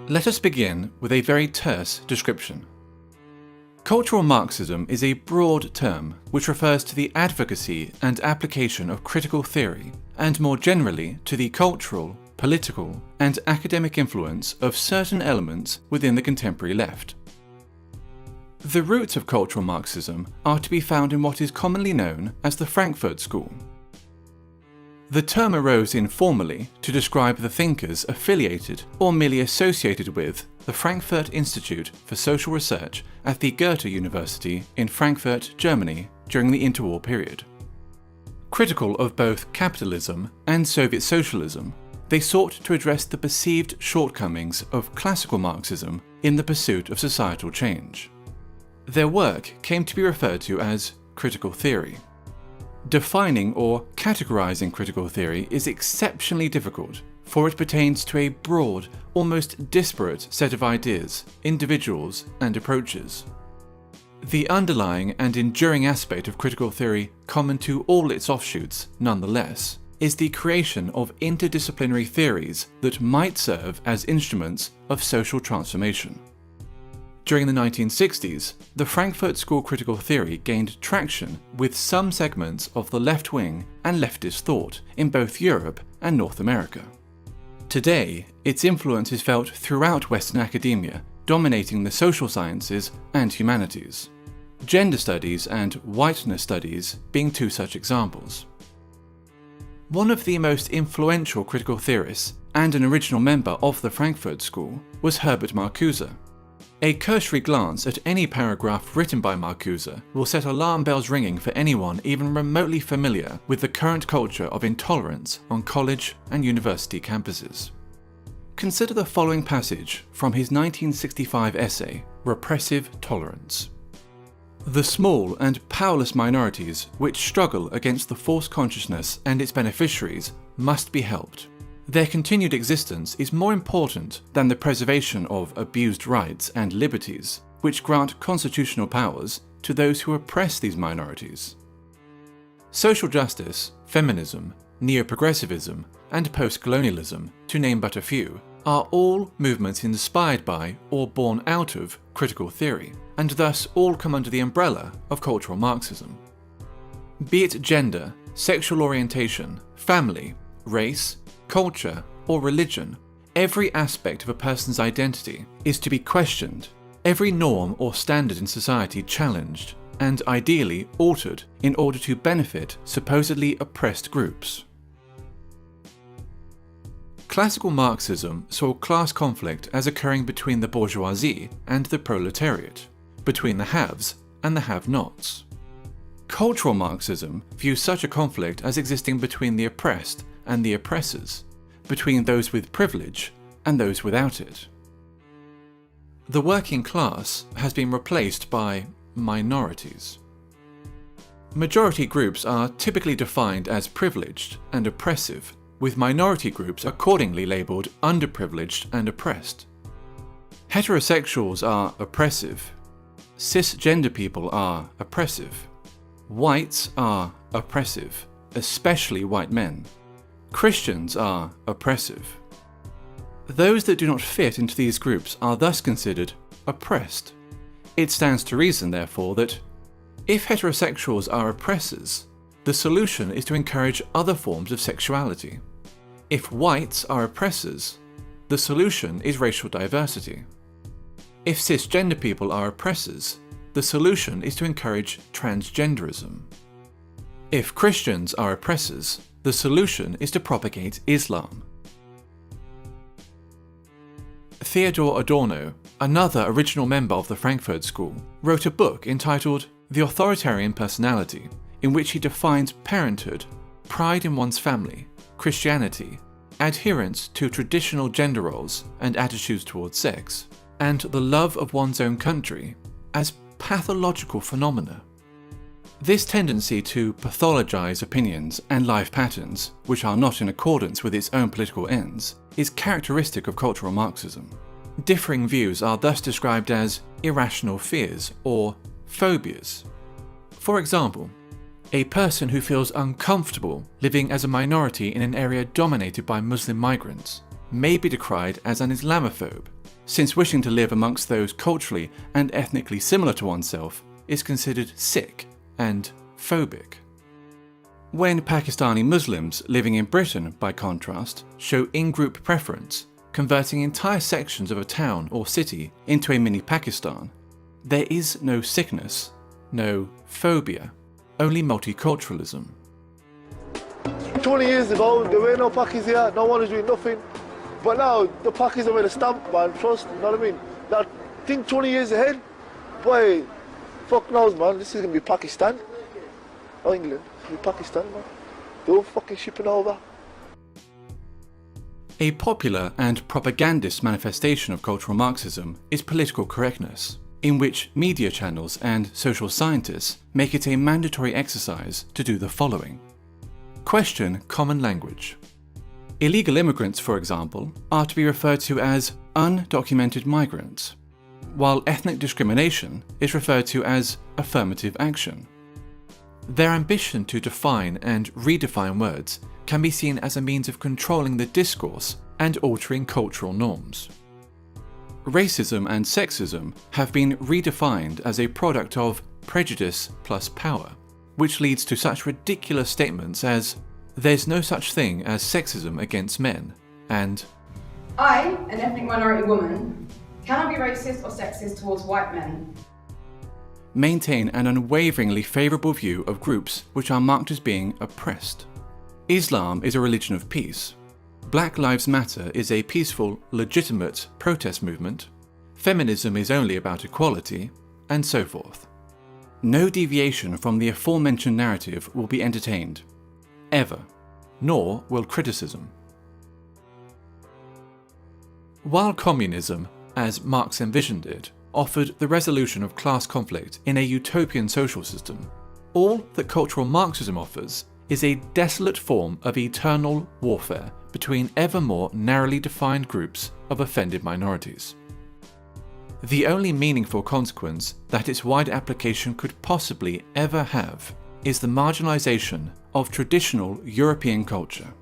Let us begin with a very terse description. Cultural Marxism is a broad term which refers to the advocacy and application of critical theory, and more generally to the cultural, political, and academic influence of certain elements within the contemporary left. The roots of cultural Marxism are to be found in what is commonly known as the Frankfurt School. The term arose informally to describe the thinkers affiliated or merely associated with the Frankfurt Institute for Social Research at the Goethe University in Frankfurt, Germany during the interwar period. Critical of both capitalism and Soviet socialism, they sought to address the perceived shortcomings of classical Marxism in the pursuit of societal change. Their work came to be referred to as critical theory. Defining or categorizing critical theory is exceptionally difficult, for it pertains to a broad, almost disparate set of ideas, individuals, and approaches. The underlying and enduring aspect of critical theory, common to all its offshoots, nonetheless, is the creation of interdisciplinary theories that might serve as instruments of social transformation. During the 1960s, the Frankfurt School critical theory gained traction with some segments of the left-wing and leftist thought in both Europe and North America. Today, its influence is felt throughout Western academia, dominating the social sciences and humanities. Gender studies and whiteness studies being two such examples. One of the most influential critical theorists and an original member of the Frankfurt School was Herbert Marcuse. A cursory glance at any paragraph written by Marcuse will set alarm bells ringing for anyone even remotely familiar with the current culture of intolerance on college and university campuses. Consider the following passage from his 1965 essay, Repressive Tolerance. The small and powerless minorities which struggle against the false consciousness and its beneficiaries must be helped. Their continued existence is more important than the preservation of abused rights and liberties, which grant constitutional powers to those who oppress these minorities. Social justice, feminism, neo-progressivism, and post-colonialism, to name but a few, are all movements inspired by or born out of critical theory, and thus all come under the umbrella of cultural Marxism. Be it gender, sexual orientation, family, race, culture, or religion, every aspect of a person's identity is to be questioned, every norm or standard in society challenged, and ideally altered in order to benefit supposedly oppressed groups. Classical Marxism saw class conflict as occurring between the bourgeoisie and the proletariat, between the haves and the have-nots. Cultural Marxism views such a conflict as existing between the oppressed and the oppressors, between those with privilege and those without it. The working class has been replaced by minorities. Majority groups are typically defined as privileged and oppressive, with minority groups accordingly labelled underprivileged and oppressed. Heterosexuals are oppressive. Cisgender people are oppressive. Whites are oppressive, especially white men. Christians are oppressive. Those that do not fit into these groups are thus considered oppressed. It stands to reason, therefore, that if heterosexuals are oppressors, the solution is to encourage other forms of sexuality. If whites are oppressors, the solution is racial diversity. If cisgender people are oppressors, the solution is to encourage transgenderism. If Christians are oppressors, the solution is to propagate Islam. Theodor Adorno, another original member of the Frankfurt School, wrote a book entitled The Authoritarian Personality, in which he defines parenthood, pride in one's family, Christianity, adherence to traditional gender roles and attitudes towards sex, and the love of one's own country as pathological phenomena. This tendency to pathologize opinions and life patterns, which are not in accordance with its own political ends, is characteristic of cultural Marxism. Differing views are thus described as irrational fears or phobias. For example, a person who feels uncomfortable living as a minority in an area dominated by Muslim migrants may be decried as an Islamophobe, since wishing to live amongst those culturally and ethnically similar to oneself is considered sick and phobic. When Pakistani Muslims living in Britain, by contrast, show in-group preference, converting entire sections of a town or city into a mini Pakistan, there is no sickness, no phobia, only multiculturalism. 20 years ago, there were no Pakis here, no one was doing nothing. But now, the Pakis are with a stamp, man, trust, you know what I mean? Now, think 20 years ahead, boy, fuck knows, man, this is gonna be Pakistan. Or England, it's gonna be Pakistan, man. They're all fucking shipping over. A popular and propagandist manifestation of cultural Marxism is political correctness, in which media channels and social scientists make it a mandatory exercise to do the following. Question common language. Illegal immigrants, for example, are to be referred to as undocumented migrants, while ethnic discrimination is referred to as affirmative action. Their ambition to define and redefine words can be seen as a means of controlling the discourse and altering cultural norms. Racism and sexism have been redefined as a product of prejudice plus power, which leads to such ridiculous statements as, "There's no such thing as sexism against men," and "I, an ethnic minority woman, cannot be racist or sexist towards white men." Maintain an unwaveringly favourable view of groups which are marked as being oppressed. Islam is a religion of peace. Black Lives Matter is a peaceful, legitimate protest movement. Feminism is only about equality, and so forth. No deviation from the aforementioned narrative will be entertained, ever, nor will criticism. While communism, as Marx envisioned it, offered the resolution of class conflict in a utopian social system, all that cultural Marxism offers is a desolate form of eternal warfare between ever more narrowly defined groups of offended minorities. The only meaningful consequence that its wide application could possibly ever have is the marginalization of traditional European culture.